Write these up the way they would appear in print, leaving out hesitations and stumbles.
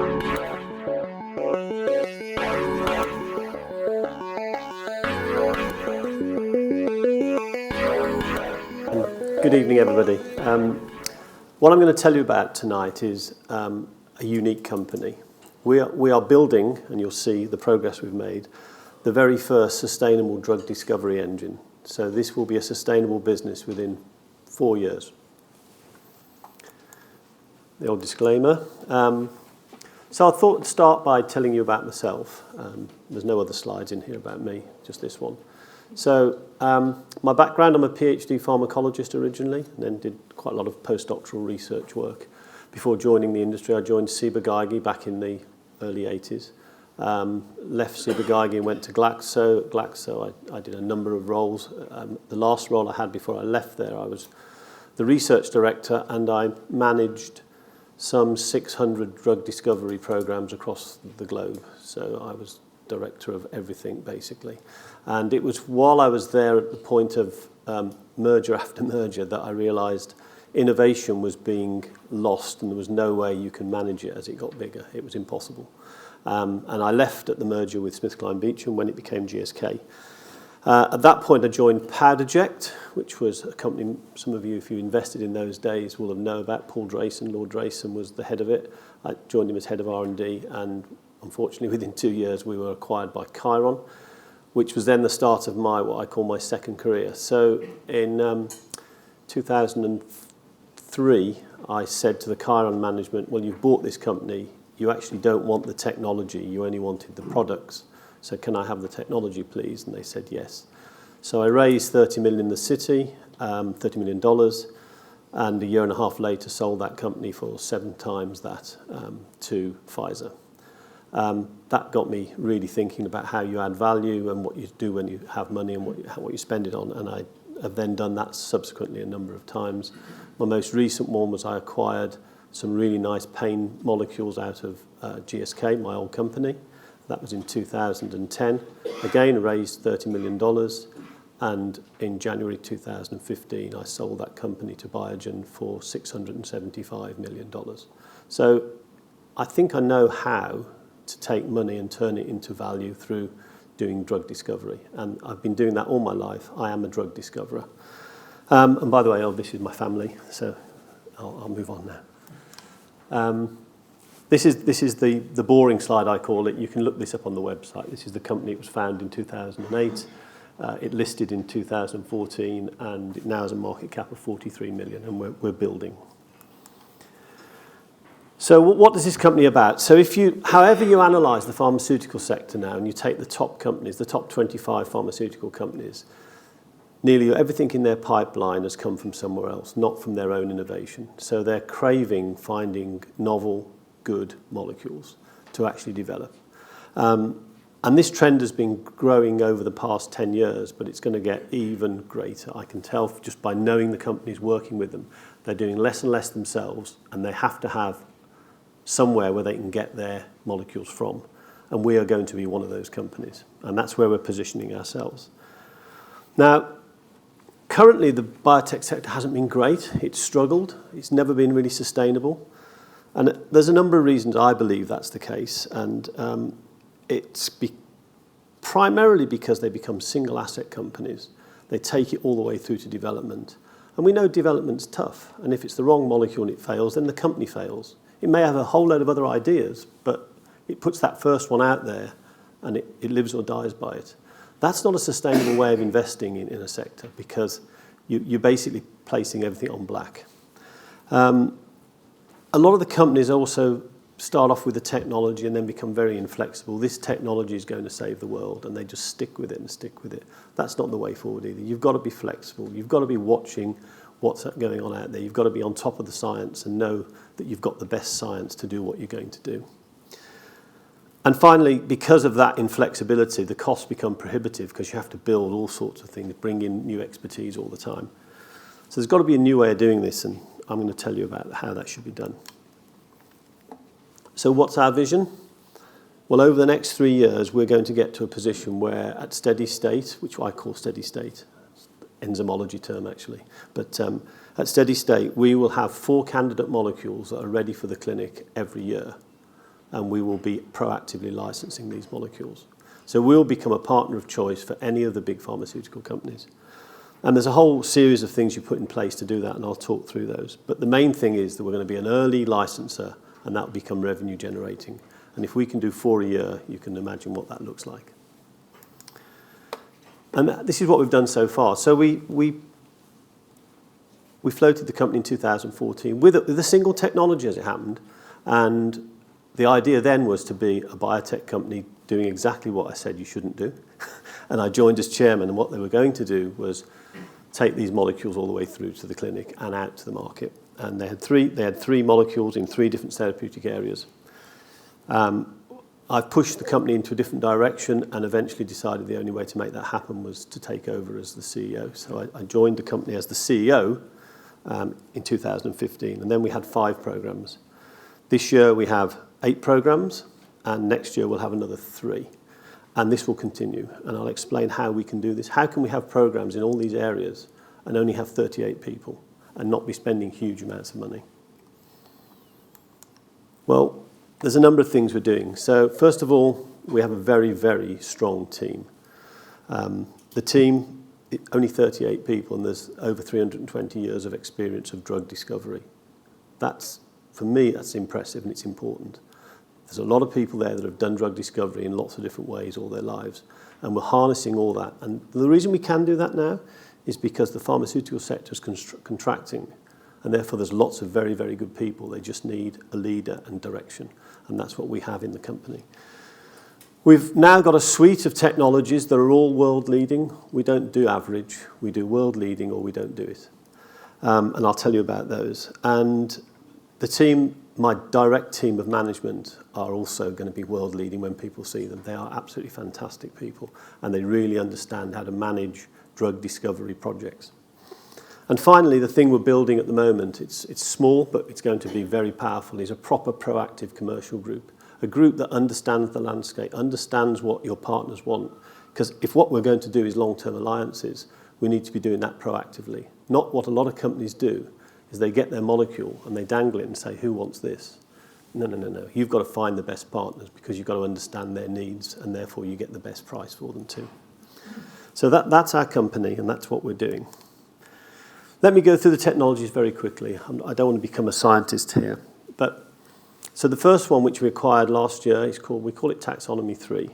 Good evening, everybody. What I'm going to tell you about tonight is a unique company. We are building, and you'll see the progress we've made, the very first sustainable drug discovery engine. So this will be a sustainable business within 4 years. The old disclaimer. So I thought I'd start by telling you about myself. There's no other slides in here about me, just this one. So my background, I'm a PhD pharmacologist originally, and then did quite a lot of postdoctoral research work. Before joining the industry, I joined Ciba-Geigy back in the early 80s. Left Ciba-Geigy and went to Glaxo. I did a number of roles. The last role I had before I left there, I was the research director, and I managed some 600 drug discovery programs across the globe. So I was director of everything, basically. And it was while I was there at the point of merger after merger that I realized innovation was being lost and there was no way you can manage it as it got bigger. It was impossible. And I left at the merger with SmithKline Beecham when it became GSK. At that point, I joined Powderject, which was a company some of you, if you invested in those days, will have known about. Paul Drayson, Lord Drayson, was the head of it. I joined him as head of R&D, and unfortunately, within 2 years, we were acquired by Chiron, which was then the start of what I call my second career. So in 2003, I said to the Chiron management, well, you've bought this company. You actually don't want the technology. You only wanted the products. So can I have the technology, please? And they said yes. So I raised $30 million in the city, $30 million, and a year and a half later sold that company for 7 times that to Pfizer. That got me really thinking about how you add value and what you do when you have money and what you spend it on. And I have then done that subsequently a number of times. My most recent one was I acquired some really nice pain molecules out of GSK, my old company. That was in 2010. Again, raised $30 million. And in January 2015, I sold that company to Biogen for $675 million. So I think I know how to take money and turn it into value through doing drug discovery. And I've been doing that all my life. I am a drug discoverer. And by the way, this is my family, so I'll move on now. This is the boring slide, I call it. You can look this up on the website. This is the company. It was founded in 2008. It listed in 2014, and it now has a market cap of 43 million, and we're building. So what is this company about? So however you analyze the pharmaceutical sector now, and you take the top companies, the top 25 pharmaceutical companies, nearly everything in their pipeline has come from somewhere else, not from their own innovation. So they're craving finding novel, good molecules to actually develop. And this trend has been growing over the past 10 years, but it's going to get even greater. I can tell just by knowing the companies working with them, they're doing less and less themselves, and they have to have somewhere where they can get their molecules from. And we are going to be one of those companies. And that's where we're positioning ourselves. Now, currently the biotech sector hasn't been great. It's struggled. It's never been really sustainable. And there's a number of reasons I believe that's the case. And it's primarily because they become single asset companies. They take it all the way through to development. And we know development's tough. And if it's the wrong molecule and it fails, then the company fails. It may have a whole load of other ideas, but it puts that first one out there and it lives or dies by it. That's not a sustainable way of investing in a sector because you're basically placing everything on black. A lot of the companies also start off with the technology and then become very inflexible. This technology is going to save the world, and they just stick with it and stick with it. That's not the way forward either. You've got to be flexible. You've got to be watching what's going on out there. You've got to be on top of the science and know that you've got the best science to do what you're going to do. And finally, because of that inflexibility, the costs become prohibitive because you have to build all sorts of things, bring in new expertise all the time. So there's got to be a new way of doing this, and I'm going to tell you about how that should be done. So what's our vision? Well, over the next 3 years, we're going to get to a position where at steady state, which I call steady state, enzymology term actually, but at steady state, we will have 4 candidate molecules that are ready for the clinic every year. and we will be proactively licensing these molecules. So we'll become a partner of choice for any of the big pharmaceutical companies. And there's a whole series of things you put in place to do that, and I'll talk through those. But the main thing is that we're going to be an early licenser, and that will become revenue generating. And if we can do 4 a year, you can imagine what that looks like. And this is what we've done so far. So we floated the company in 2014 with a single technology, as it happened. And the idea then was to be a biotech company doing exactly what I said you shouldn't do. And I joined as chairman, and what they were going to do was take these molecules all the way through to the clinic and out to the market. And they had three molecules in 3 different therapeutic areas. I've pushed the company into a different direction and eventually decided the only way to make that happen was to take over as the CEO. So I joined the company as the CEO in 2015, and then we had 5 programs. This year we have 8 programs, and next year we'll have another 3. And this will continue, and I'll explain how we can do this. How can we have programs in all these areas and only have 38 people and not be spending huge amounts of money? Well, there's a number of things we're doing. So first of all, we have a very, very strong team. The team, only 38 people, and there's over 320 years of experience of drug discovery. For me, that's impressive and it's important. There's a lot of people there that have done drug discovery in lots of different ways all their lives, and we're harnessing all that. And the reason we can do that now is because the pharmaceutical sector is contracting, and therefore there's lots of very, very good people. They just need a leader and direction, and that's what we have in the company. We've now got a suite of technologies that are all world-leading. We don't do average. We do world-leading, or we don't do it. And I'll tell you about those. And the team, my direct team of management, are also going to be world-leading when people see them. They are absolutely fantastic people, and they really understand how to manage drug discovery projects. And finally, the thing we're building at the moment, it's small, but it's going to be very powerful, is a proper proactive commercial group. A group that understands the landscape, understands what your partners want. Because if what we're going to do is long-term alliances, we need to be doing that proactively. Not what a lot of companies do, is they get their molecule and they dangle it and say, who wants this? No. You've got to find the best partners because you've got to understand their needs, and therefore you get the best price for them too. So that's our company, and that's what we're doing. Let me go through the technologies very quickly. I don't want to become a scientist here. So the first one, which we acquired last year, we call it Taxonomy 3.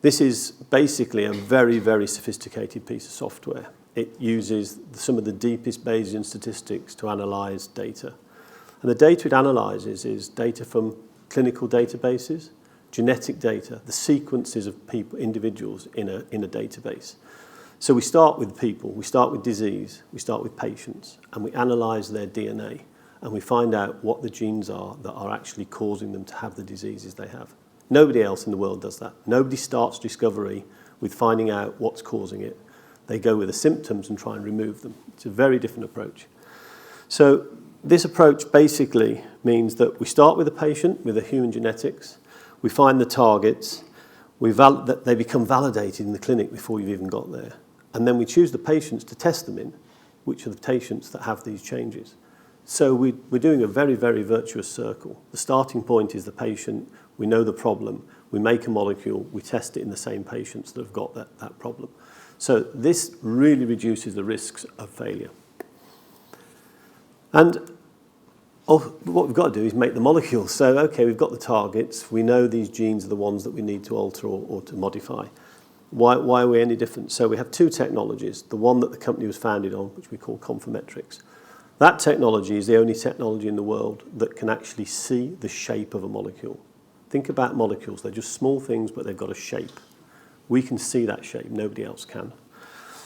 This is basically a very, very sophisticated piece of software. It uses some of the deepest Bayesian statistics to analyze data. And the data it analyzes is data from clinical databases, genetic data, the sequences of people, individuals in a database. So we start with people, we start with disease, we start with patients, and we analyze their DNA, and we find out what the genes are that are actually causing them to have the diseases they have. Nobody else in the world does that. Nobody starts discovery with finding out what's causing it. They go with the symptoms and try and remove them. It's a very different approach. So this approach basically means that we start with a patient, with the human genetics, we find the targets, that they become validated in the clinic before you've even got there. And then we choose the patients to test them in, which are the patients that have these changes. So we're doing a very, very virtuous circle. The starting point is the patient, we know the problem, we make a molecule, we test it in the same patients that have got that problem. So this really reduces the risks of failure. And what we've got to do is make the molecules. So, okay, we've got the targets. We know these genes are the ones that we need to alter or to modify. Why are we any different? So we have 2 technologies. The one that the company was founded on, which we call Conformetrix. That technology is the only technology in the world that can actually see the shape of a molecule. Think about molecules. They're just small things, but they've got a shape. We can see that shape. Nobody else can.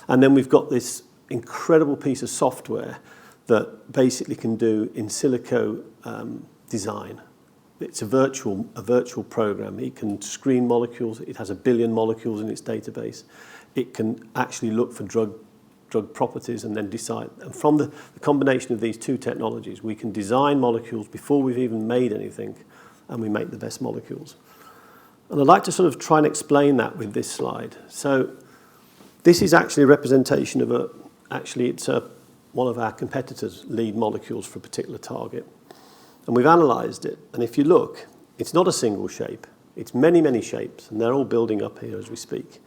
And then we've got this incredible piece of software that basically can do in silico design. It's a virtual program. It can screen molecules. It has 1 billion molecules in its database. It can actually look for drug properties and then decide. And from the combination of these 2 technologies, we can design molecules before we've even made anything, and we make the best molecules. And I'd like to sort of try and explain that with this slide. So this is actually a representation of it's one of our competitors' lead molecules for a particular target. And we've analysed it. And if you look, It's not a single shape. It's many, many shapes, and they're all building up here as we speak.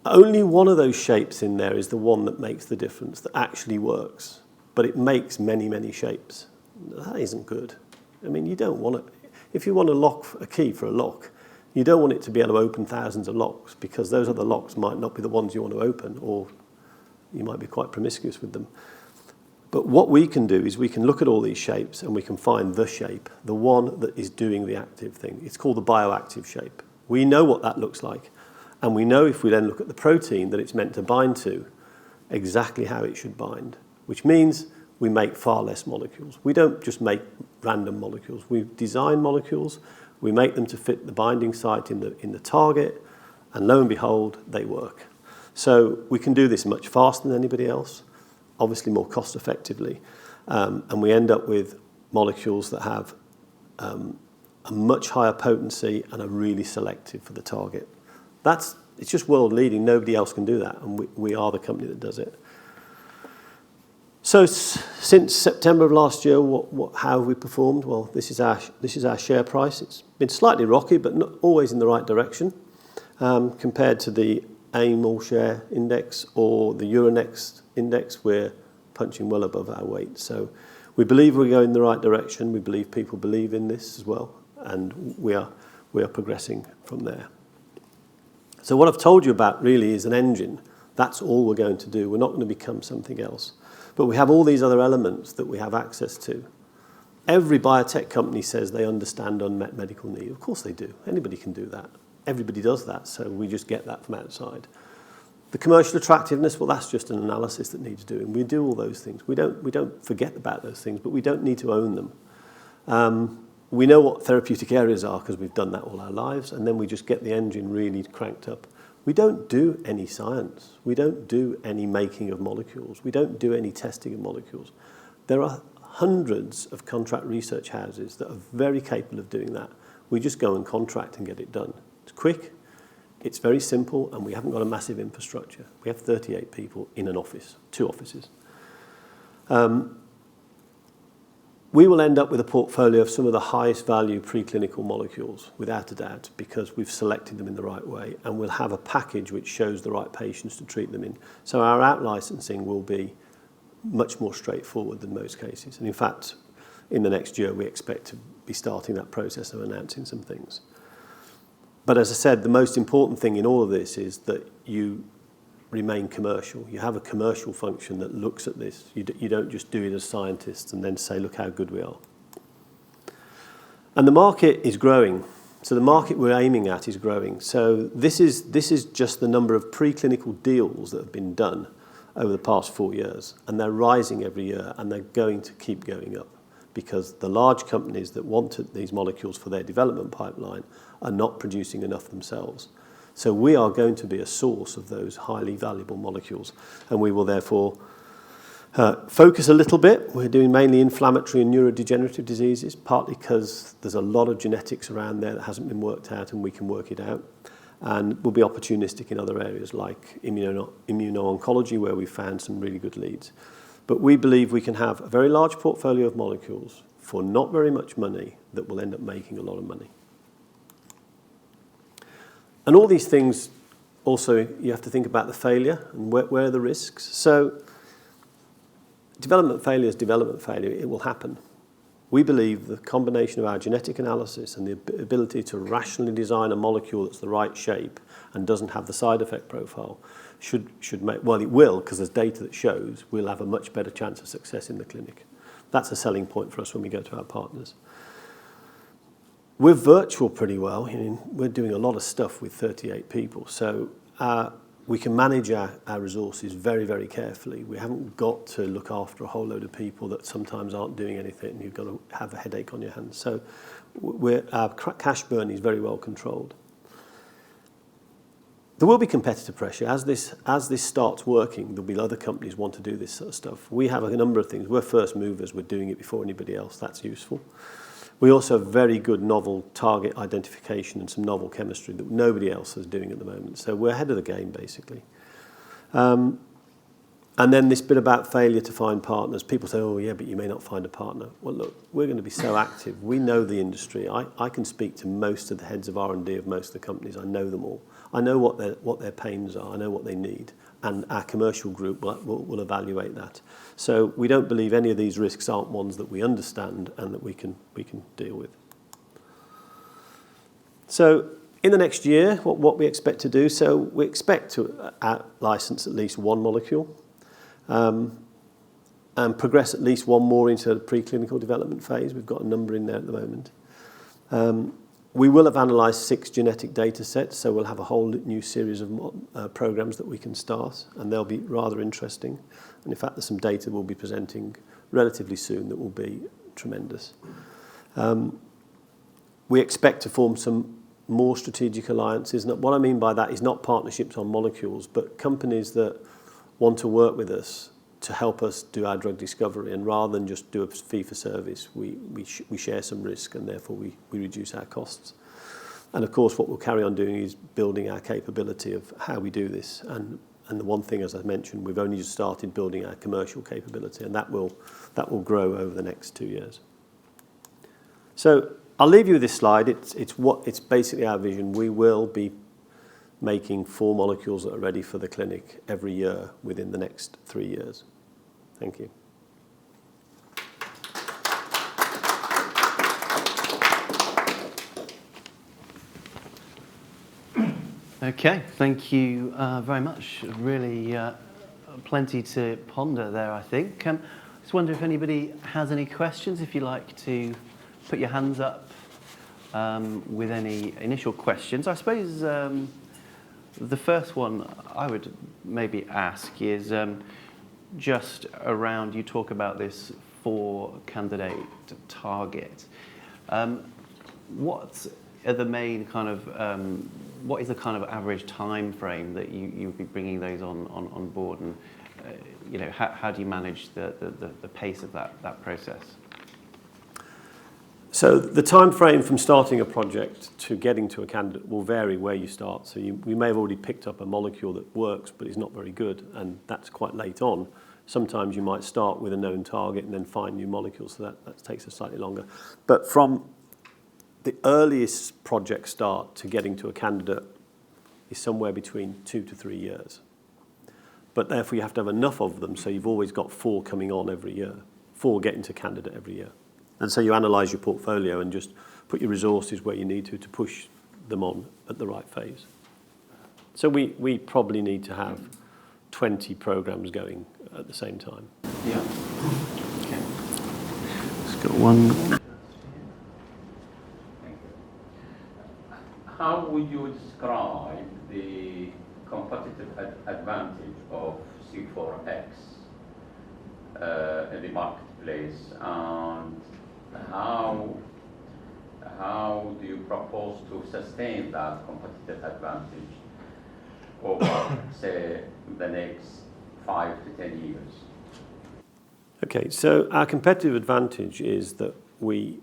Only one of those shapes in there is the one that makes the difference, that actually works. But it makes many, many shapes. That isn't good. I mean, you don't want it. If you want to lock a key for a lock, you don't want it to be able to open thousands of locks, because those other locks might not be the ones you want to open, or you might be quite promiscuous with them. But what we can do is we can look at all these shapes and we can find the shape, the one that is doing the active thing. It's called the bioactive shape. We know what that looks like. And we know, if we then look at the protein that it's meant to bind to, exactly how it should bind, which means we make far less molecules. We don't just make random molecules. We design molecules, we make them to fit the binding site in the target, and lo and behold, they work. So we can do this much faster than anybody else, obviously more cost effectively, and we end up with molecules that have a much higher potency and are really selective for the target. It's just world leading. Nobody else can do that, and we are the company that does it. So since September of last year, how have we performed? Well, this is our share price. It's been slightly rocky, but not always in the right direction, compared to the AIM All Share Index or the Euronext Index. We're punching well above our weight. So we believe we're going in the right direction. We believe people believe in this as well, and we are progressing from there. So what I've told you about really is an engine. That's all we're going to do. We're not going to become something else. But we have all these other elements that we have access to. Every biotech company says they understand unmet medical need. Of course they do. Anybody can do that. Everybody does that, so we just get that from outside. The commercial attractiveness, well, that's just an analysis that needs doing. We do all those things. We don't forget about those things, but we don't need to own them. We know what therapeutic areas are because we've done that all our lives, and then we just get the engine really cranked up. We don't do any science. We don't do any making of molecules. We don't do any testing of molecules. There are hundreds of contract research houses that are very capable of doing that. We just go and contract and get it done. It's quick, it's very simple, and we haven't got a massive infrastructure. We have 38 people in an office, 2 offices. We will end up with a portfolio of some of the highest value preclinical molecules, without a doubt, because we've selected them in the right way, and we'll have a package which shows the right patients to treat them in. So our out-licensing will be much more straightforward than most cases. And in fact, in the next year, we expect to be starting that process of announcing some things. But as I said, the most important thing in all of this is that you remain commercial. You have a commercial function that looks at this. You don't just do it as scientists and then say, look how good we are. And the market is growing. So the market we're aiming at is growing. So this is just the number of preclinical deals that have been done over the past 4 years. And they're rising every year, and they're going to keep going up, because the large companies that wanted these molecules for their development pipeline are not producing enough themselves. So we are going to be a source of those highly valuable molecules, and we will therefore focus a little bit. We're doing mainly inflammatory and neurodegenerative diseases, partly because there's a lot of genetics around there that hasn't been worked out, and we can work it out. And we'll be opportunistic in other areas like immuno-oncology, where we've found some really good leads. But we believe we can have a very large portfolio of molecules for not very much money that will end up making a lot of money. And all these things, also, you have to think about the failure and where are the risks. So development failure is development failure. It will happen. We believe the combination of our genetic analysis and the ability to rationally design a molecule that's the right shape and doesn't have the side effect profile should make, well, it will, because there's data that shows we'll have a much better chance of success in the clinic. That's a selling point for us when we go to our partners. We're virtual pretty well. We're doing a lot of stuff with 38 people, so we can manage our resources very, very carefully. We haven't got to look after a whole load of people that sometimes aren't doing anything, and you've got to have a headache on your hands. So our cash burn is very well controlled. There will be competitive pressure. As this starts working, there'll be other companies want to do this sort of stuff. We have a number of things. We're first movers. We're doing it before anybody else. That's useful. We also have very good novel target identification and some novel chemistry that nobody else is doing at the moment. So we're ahead of the game, basically. And then this bit about failure to find partners. People say, oh, yeah, but you may not find a partner. Well, look, we're going to be so active. We know the industry. I can speak to most of the heads of R&D of most of the companies. I know them all. I know what their pains are. I know what they need. And our commercial group will evaluate that. So we don't believe any of these risks aren't ones that we understand and that we can deal with. So in the next year, what we expect to do, so we expect to license at least one molecule. And progress at least one more into the preclinical development phase. We've got a number in there at the moment. We will have analysed 6 genetic data sets, so we'll have a whole new series of programs that we can start, and they'll be rather interesting. And in fact, there's some data we'll be presenting relatively soon that will be tremendous. We expect to form some more strategic alliances. And what I mean by that is not partnerships on molecules, but companies that want to work with us to help us do our drug discovery, and rather than just do a fee for service, we share some risk, and therefore we reduce our costs. And of course, what we'll carry on doing is building our capability of how we do this. And the one thing, as I mentioned, we've only just started building our commercial capability, and that will grow over the next 2 years. So I'll leave you with this slide. It's basically our vision. We will be making 4 molecules that are ready for the clinic every year within the next 3 years. Thank you. Okay, thank you very much. Really plenty to ponder there, I think. Just wonder if anybody has any questions, if you'd like to put your hands up with any initial questions. I suppose the first one I would maybe ask is just around, you talk about this 4-candidate target. What are the main kind of, what is the kind of average time frame that you would be bringing those on board, and you know, how do you manage the pace of that process? So the time frame from starting a project to getting to a candidate will vary where you start. So we may have already picked up a molecule that works but is not very good, and that's quite late on. Sometimes you might start with a known target and then find new molecules, so that takes us slightly longer. But from the earliest project start to getting to a candidate is somewhere between 2 to 3 years. But therefore you have to have enough of them, so you've always got 4 coming on every year, 4 getting to candidate every year. And so you analyse your portfolio and just put your resources where you need to push them on at the right phase. So we probably need to have 20 programs going at the same time. Yeah. Okay. Let's got one. How would you describe the competitive advantage of C4X in the marketplace, and how do you propose to sustain that competitive advantage over, say, the next 5 to 10 years? Okay, so our competitive advantage is that we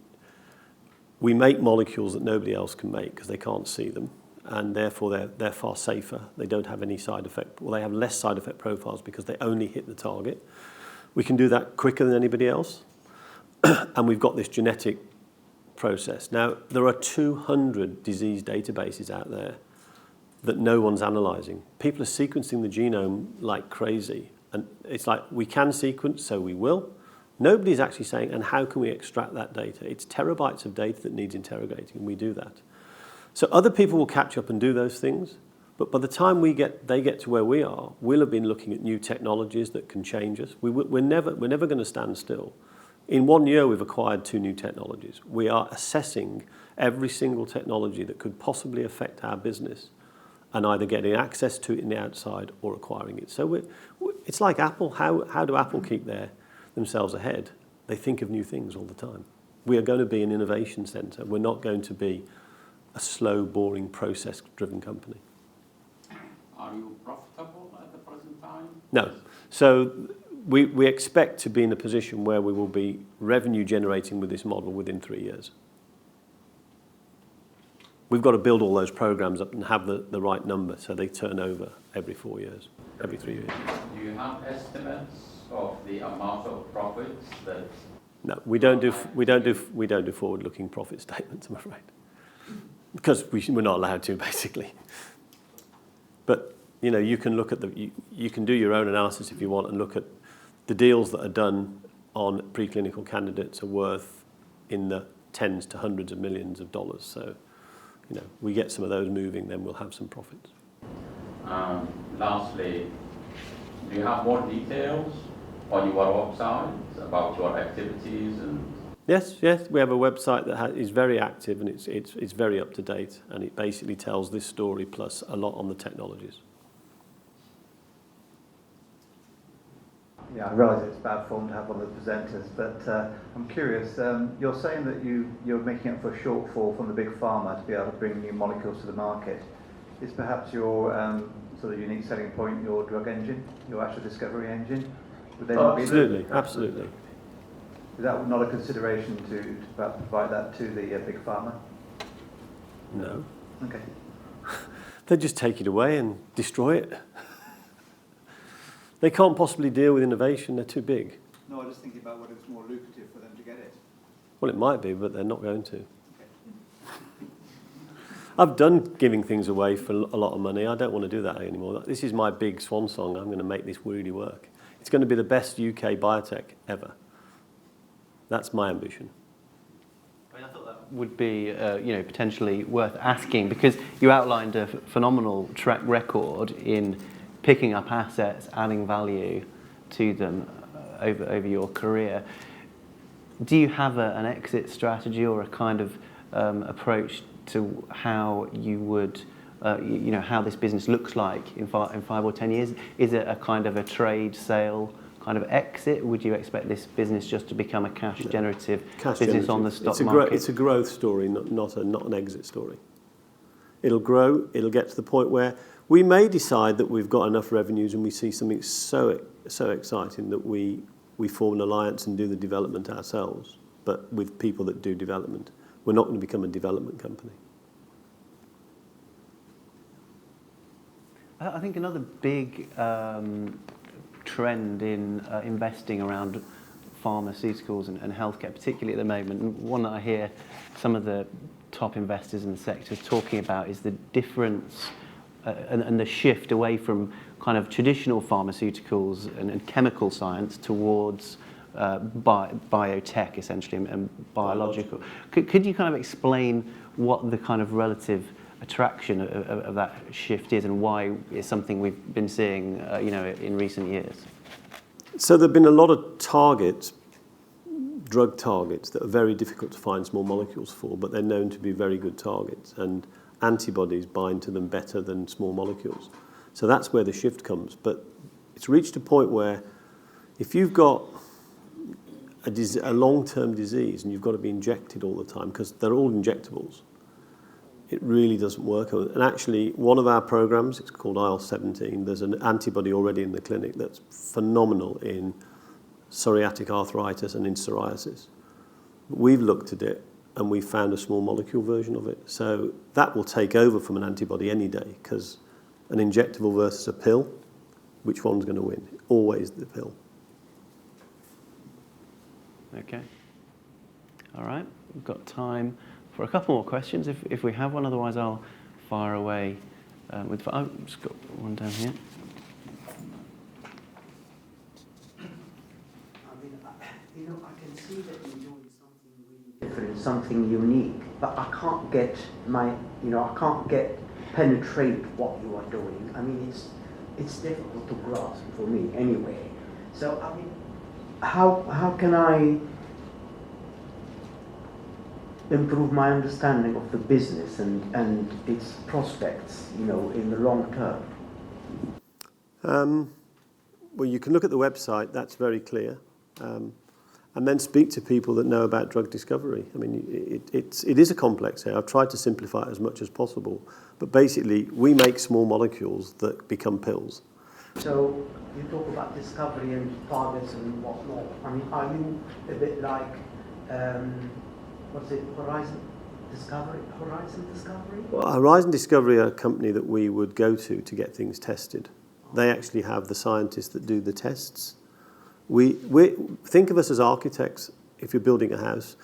make molecules that nobody else can make because they can't see them, and therefore they're far safer. They don't have any side effect, well, they have less side effect profiles because they only hit the target. We can do that quicker than anybody else, and we've got this genetic process. Now, there are 200 disease databases out there that no one's analysing. People are sequencing the genome like crazy, and it's like, we can sequence, so we will. Nobody's actually saying, and how can we extract that data? It's terabytes of data that needs interrogating, and we do that. So other people will catch up and do those things, but by the time they get to where we are, we'll have been looking at new technologies that can change us. We're never going to stand still. In 1 year, we've acquired 2 new technologies. We are assessing every single technology that could possibly affect our business, and either getting access to it in the outside or acquiring it. So it's like Apple. How do Apple keep themselves ahead? They think of new things all the time. We are going to be an innovation centre. We're not going to be a slow, boring, process-driven company. Are you profitable at the present time? No. So we expect to be in a position where we will be revenue generating with this model within 3 years. We've got to build all those programs up and have the right number so they turn over every 4 years, every 3 years. Do you have estimates of the amount of profits that? No, we don't do forward-looking profit statements, I'm afraid, because we're not allowed to, basically. But you can look at you can do your own analysis if you want and look at the deals that are done on preclinical candidates are worth in the tens to hundreds of millions of dollars. So, we get some of those moving, then we'll have some profits. Lastly, do you have more details on your website about your activities and? Yes, we have a website that is very active and it's very up to date, and it basically tells this story plus a lot on the technologies. Yeah, I realise it's bad form to have one of the presenters, but I'm curious. You're saying that you're making up for a shortfall from the big pharma to be able to bring new molecules to the market. Is perhaps your sort of unique selling point your drug engine, your actual discovery engine? Would they not be Absolutely, absolutely. Is that not a consideration to provide that to the big pharma? No. Okay. They just take it away and destroy it. They can't possibly deal with innovation, they're too big. No, I'm just thinking about whether it's more lucrative for them to get it. Well, it might be, but they're not going to. I've done giving things away for a lot of money. I don't want to do that anymore. This is my big swan song. I'm going to make this really work. It's going to be the best UK biotech ever. That's my ambition. I thought that would be, potentially worth asking, because you outlined a phenomenal track record in picking up assets, adding value to them over your career. Do you have an exit strategy or a kind of approach to how you would, how this business looks like in 5 or 10 years? Is it a kind of a trade sale kind of exit? Would you expect this business just to become a cash-generative business on the stock market? It's a growth story, not an exit story. It'll grow. It'll get to the point where we may decide that we've got enough revenues and we see something so exciting that we form an alliance and do the development ourselves, but with people that do development. We're not going to become a development company. I think another big trend in investing around pharmaceuticals and healthcare, particularly at the moment, and one that I hear some of the top investors in the sector talking about, is the difference and the shift away from kind of traditional pharmaceuticals and chemical science towards biotech, essentially, and biological. Could you kind of explain what the kind of relative attraction of that shift is and why it's something we've been seeing, in recent years? So there have been a lot of targets, drug targets, that are very difficult to find small molecules for, but they're known to be very good targets, and antibodies bind to them better than small molecules. So that's where the shift comes. But it's reached a point where if you've got a long-term disease and you've got to be injected all the time, because they're all injectables, it really doesn't work. And actually, one of our programs, it's called IL-17, there's an antibody already in the clinic that's phenomenal in psoriatic arthritis and in psoriasis. We've looked at it and we found a small molecule version of it. So that will take over from an antibody any day, because an injectable versus a pill, which one's going to win? Always the pill. Okay. All right. We've got time for a couple more questions if we have one. Otherwise, I'll fire away with. I've just got one down here. I can see that you're doing something really different, something unique, but I can't get penetrate what you are doing. I mean, it's difficult to grasp for me anyway. So I mean, how can I improve my understanding of the business and its prospects, in the long term? Well, you can look at the website, that's very clear. And then speak to people that know about drug discovery. I mean, it is a complex area. I've tried to simplify it as much as possible. But basically, we make small molecules that become pills. So you talk about discovery and targets and whatnot. I mean, are you a bit like, Horizon Discovery, Horizon Discovery? Well, Horizon Discovery are a company that we would go to get things tested. They actually have the scientists that do the tests. We think of us as architects. If you're building a house,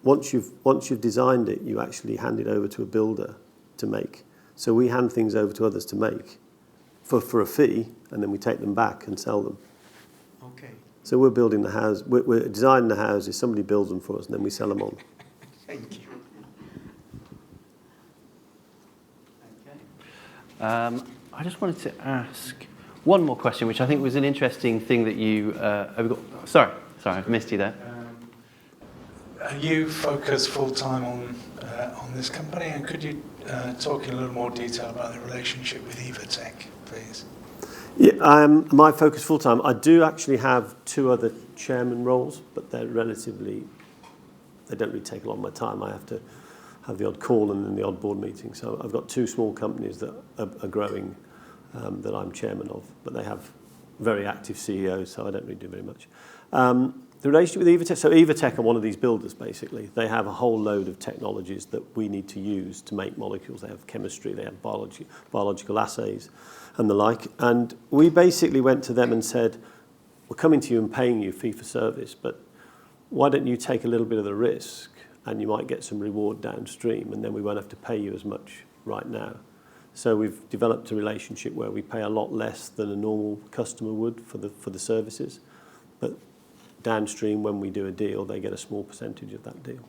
once you've designed it, you actually hand it over to a builder to make. So we hand things over to others to make for a fee, and then we take them back and sell them. Okay. So we're building the house, we're designing the houses, somebody builds them for us, and then we sell them on. Thank you. Okay. I just wanted to ask one more question, which I think was an interesting thing that you sorry, I've missed you there. Are you focused full-time on this company, and could you talk in a little more detail about the relationship with Evotech, please? Yeah, my focus full-time. I do actually have 2 other chairman roles, but they don't really take a lot of my time. I have to have the odd call and then the odd board meeting. So I've got 2 small companies that are growing that I'm chairman of, but they have very active CEOs, so I don't really do very much. The relationship with Evotech, so Evotech are one of these builders, basically. They have a whole load of technologies that we need to use to make molecules. They have chemistry, they have biological assays, and the like. And we basically went to them and said, we're coming to you and paying you fee for service, but why don't you take a little bit of the risk, and you might get some reward downstream, and then we won't have to pay you as much right now. So we've developed a relationship where we pay a lot less than a normal customer would for the services, but downstream, when we do a deal, they get a small percentage of that deal.